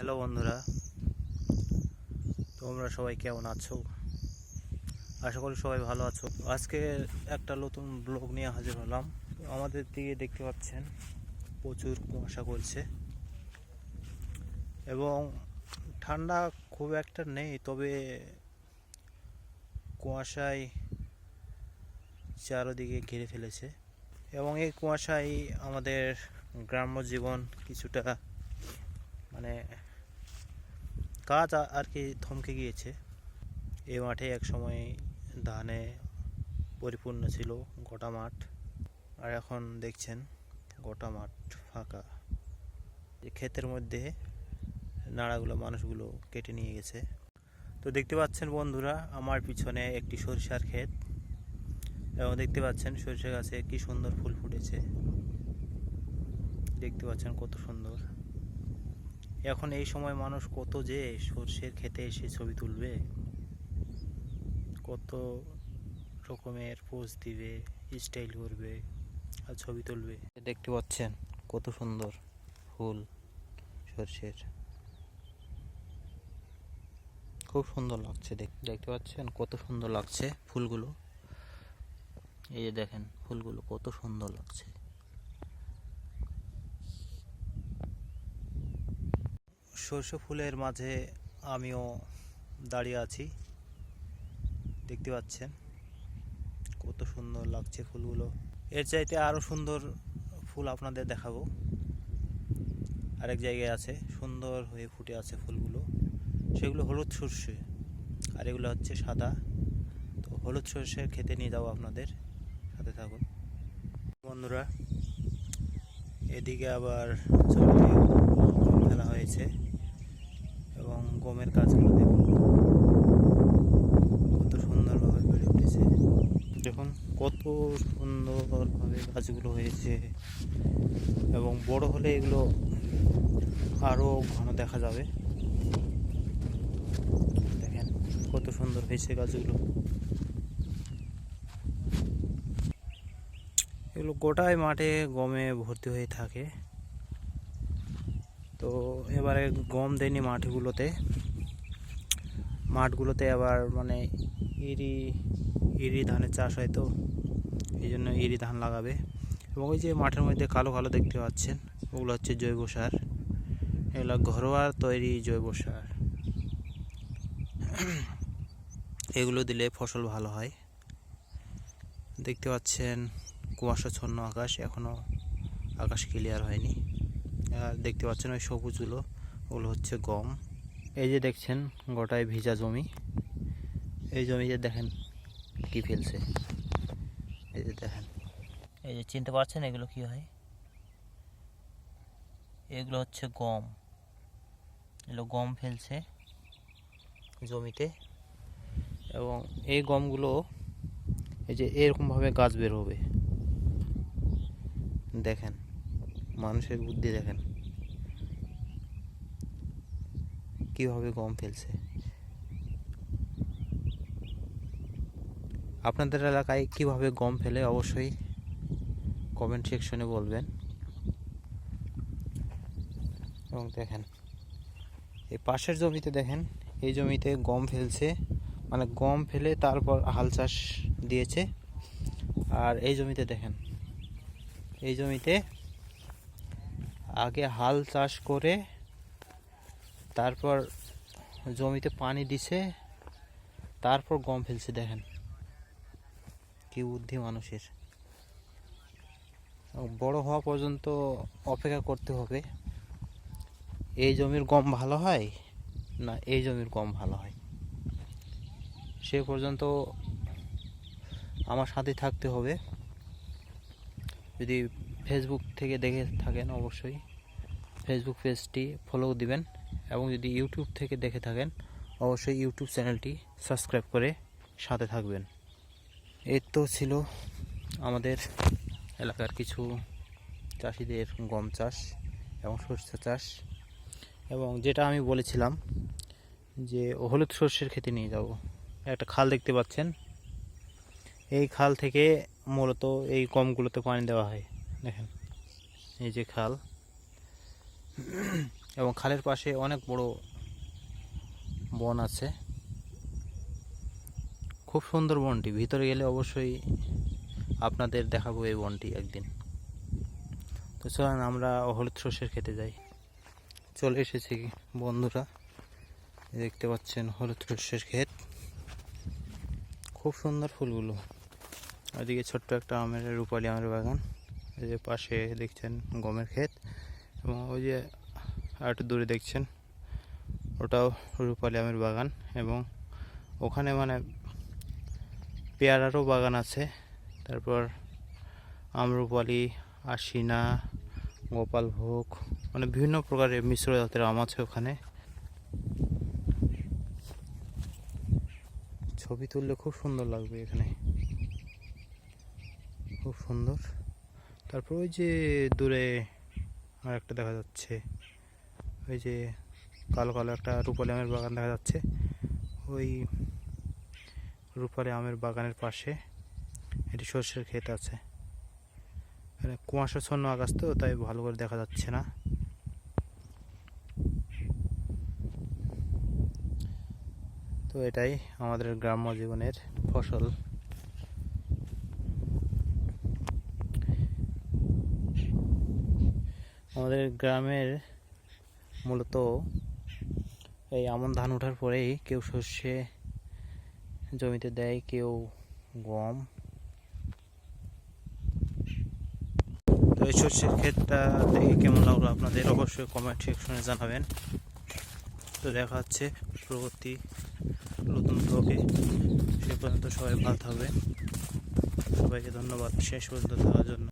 Hello বন্ধুরা, তোমরা সবাই কেমন আছো? আশা করি সবাই ভালো আছো। আজকে একটা নতুন ব্লগ নিয়ে হাজির হলাম। আমাদের দিকে দেখতে পাচ্ছেন প্রচুর কুয়াশা করছে এবং ঠান্ডা খুব একটা নেই, তবে কুয়াশায় চারদিকে ঘিরে ফেলেছে এবং এই কুয়াশায় আমাদের গ্রাম্য জীবন কিছুটা মানে কাজ আর কি থমকে গিয়েছে। এই মাঠে এক সময় ধানে পরিপূর্ণ ছিল গোটা মাঠ, আর এখন দেখছেন গোটা মাঠ ফাঁকা। যে ক্ষেতের মধ্যে নাড়াগুলো মানুষগুলো কেটে নিয়ে গেছে। তো দেখতে পাচ্ছেন বন্ধুরা, আমার পিছনে একটি সরিষার ক্ষেত এবং দেখতে পাচ্ছেন সরিষা গাছে কি সুন্দর ফুল ফুটেছে। দেখতে পাচ্ছেন কত সুন্দর। এখন এই সময় মানুষ কত যে সরষের ক্ষেতে এসে ছবি তুলবে, কত রকমের পোজ দিবে, স্টাইল করবে আর ছবি তুলবে। দেখতে পাচ্ছেন কত সুন্দর ফুল সরষের, খুব সুন্দর লাগছে। দেখতে পাচ্ছেন কত সুন্দর লাগছে ফুলগুলো। এই যে দেখেন ফুলগুলো কত সুন্দর লাগছে। সরষে ফুলের মাঝে আমিও দাঁড়িয়ে আছি। দেখতে পাচ্ছেন কত সুন্দর লাগছে ফুলগুলো। এর চাইতে আরো সুন্দর ফুল আপনাদের দেখাবো। আরেক জায়গায় আছে, সুন্দর হয়ে ফুটে আছে ফুলগুলো, সেগুলো হলুদ সরষে আর এগুলো হচ্ছে সাদা। তো হলুদ সরষের খেতে নিয়ে যাবো আপনাদের, সাথে থাকুন বন্ধুরা। এদিকে আবার জমিতে গম ফেলা হয়েছে এবং গমের গাছগুলো দেখুন কত সুন্দরভাবে বেড়ে উঠেছে। দেখুন কত সুন্দরভাবে গাছগুলো হয়েছে এবং বড় হলে এগুলো আরো ঘন দেখা যাবে। দেখেন কত সুন্দর হয়েছে গাছগুলো। এগুলো গোটায় মাঠে গমে ভর্তি হয়ে থাকে। তো এবারে গম দেয়নি মাঠগুলোতে আবার মানে ইরি ধানের চাষ হয়, তো এই জন্য ইরি ধান লাগাবে। এবং ওই যে মাঠের মধ্যে কালো কালো দেখতে পাচ্ছেন, ওগুলো হচ্ছে জৈব সার। এগুলো ঘরোয়া তৈরি জৈব সার। এগুলো দিলে ফসল ভালো হয়। দেখতে পাচ্ছেন কুয়াশাচ্ছন্ন আকাশ, এখনো আকাশ ক্লিয়ার হয়নি। আর দেখতে পাচ্ছেন ওই সবুজগুলো, ওগুলো হচ্ছে গম। এই যে দেখছেন গোটায় ভিজা জমি, এই জমিতে দেখেন কি ফেলছে। এই যে দেখেন, এই যে চিনতে পারছেন এগুলো কি হয়? এগুলো হচ্ছে গম। এগুলো গম ফেলছে জমিতে এবং এই গমগুলো এই যে এরকমভাবে গাছ বের হবে। দেখেন মানুষের বুদ্ধি, দেখেন কিভাবে গম ফেলছে। আপনাদের এলাকায় কিভাবে গম ফেলে অবশ্যই কমেন্ট সেকশনে বলবেন। এবং দেখেন এই পাশের জমিতে দেখেন, এই জমিতে গম ফেলছে, মানে গম ফেলে তারপর হাল চাষ দিয়েছে। আর এই জমিতে দেখেন, এই জমিতে আগে হাল চাষ করে তারপর জমিতে পানি দিছে, তারপর গম ফেলছে। দেখেন কি বুদ্ধি মানুষের। বড় হওয়া পর্যন্ত অপেক্ষা করতে হবে, এই জমির গম ভালো হয় না এই জমির গম ভালো হয়, সে পর্যন্ত আমার সাথে থাকতে হবে। যদি ফেসবুক থেকে দেখে থাকেন অবশ্যই ফেসবুক পেজটি ফলো দিবেন এবং যদি ইউটিউব থেকে দেখে থাকেন অবশ্যই ইউটিউব চ্যানেলটি সাবস্ক্রাইব করে সাথে থাকবেন। এই তো ছিল আমাদের এলাকার কিছু চাষিদের গম চাষ এবং সরষে চাষ। এবং যেটা আমি বলেছিলাম যে হলুদ সরষের খেতে নিয়ে যাব, একটা খাল দেখতে পাচ্ছেন, এই খাল থেকে মূলত এই গমগুলোতে পানি দেওয়া হয়। দেখেন এই যে খাল, এবং খালের পাশে অনেক বড় বন আছে। খুব সুন্দর বনটি, ভিতরে গেলে অবশ্যই আপনাদের দেখাবো এই বনটি একদিন। তো চলুন আমরা হলুদ সর্ষের খেতে যাই। চলে এসেছি বন্ধুরা, দেখতে পাচ্ছেন হলুদ সর্ষের ক্ষেত। খুব সুন্দর ফুলগুলো। ওইদিকে ছোট্ট একটা আমের রূপালী আমের বাগান, এই যে পাশে দেখছেন গমের ক্ষেত, এবং ওই যে আর একটু দূরে দেখছেন ওটাও রূপালী আমের বাগান, এবং ওখানে মানে পেয়ারারও বাগান আছে। তারপর আমরুপালি, আশিনা, গোপালভোগ, মানে বিভিন্ন প্রকারের মিশ্র জাতের আম আছে ওখানে। ছবি তুললে খুব সুন্দর লাগবে এখানে, খুব সুন্দর। তারপর ওই যে দূরে আর একটা দেখা যাচ্ছে, ওই যে কালো কালো একটা রূপালী আমের বাগান দেখা যাচ্ছে। ওই রূপালী আমের বাগানের পাশে এটি সর্ষের ক্ষেত আছে। মানে কুয়াশাচ্ছন্ন আকাশ তো, তাই ভালো করে দেখা যাচ্ছে না। তো এটাই আমাদের গ্রাম্য জীবনের ফসল। আমাদের গ্রামের মূলত এই আমন ধান ওঠার পরেই কেউ সর্ষে জমিতে দেয়, কেউ গম। তো এই সর্ষের ক্ষেতটা দেখে কেমন লাগলো আপনাদের অবশ্যই কমেন্ট সেকশনে জানাবেন। তো দেখা হচ্ছে পরবর্তী নতুন ব্লগে। সে পর্যন্ত সবাই ভালো থাকবেন। সবাইকে ধন্যবাদ শেষ পর্যন্ত থাকার জন্য।